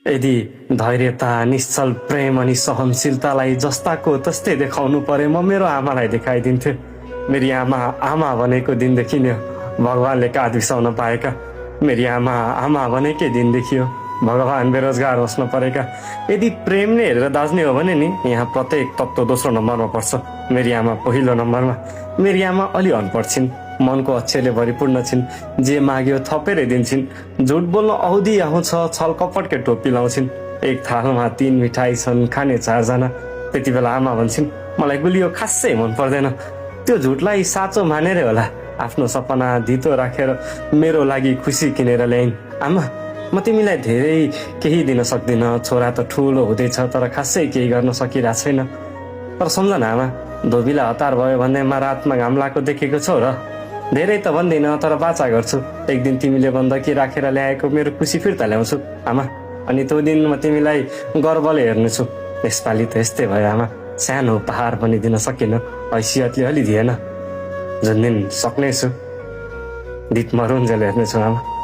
यदि धैर्यता, निश्चल प्रेम अनि सहनशीलतालाई जस्ताको तस्तै देखाउनु परे म मेरो आमालाई देखाइदिन्थे। मेरी आमा आमा भनेको दिनदेखि नै भगवानले काँध बिसाउन पाएका। मेरी आमा आमा भनेकै दिनदेखि हो भगवान बेरोजगार बस्न परेका। यदि प्रेम नै हेरेर दाज्ने हो भने नि यहाँ प्रत्येक तत्त्व दोस्रो नम्बरमा पर्छ, मेरी आमा पहिलो नम्बरमा। मेरी आमा अलि अनपढ छिन्, मनको अच्छेले भरिपूर्ण छिन्, जे माग्यो थपेरै दिन्छन्। झुट बोल्न औधी आउँछ, छल कपटकै टोपी लाउँछिन्। एक थालमा 3 मिठाई छन्, खाने 4 जना। त्यति बेला आमा भन्छन् मलाई गुलियो खासै मन पर्दैन। त्यो झुटलाई साँचो मानेरै होला आफ्नो सपना धितो राखेर मेरो लागि खुसी किनेर ल्याइन्। आमा म तिमीलाई धेरै केही दिन सक्दिनँ, छोरा त ठुलो हुँदैछ तर खासै केही गर्न सकिरहेको छैन। तर सम्झ न आमा, धोबीलाई हतार भयो भन्दैमा रातमा घाम लागेको देखेको छौ र? धेरै त भन्दिनँ तर बाचा गर्छु, एक दिन तिमीले बन्दकी राखेर ल्याएको मेरो खुसी फिर्ता ल्याउँछु आमा। अनि त्यो दिन म तिमीलाई गर्वले हेर्नेछु। यसपालि त यस्तै भयो आमा, सानो उपहार पनि दिन सकिनँ, हैसियतले अलि दिएन। जुन दिन सक्नेछु दिप मरुन्जेल हेर्नेछु आमा।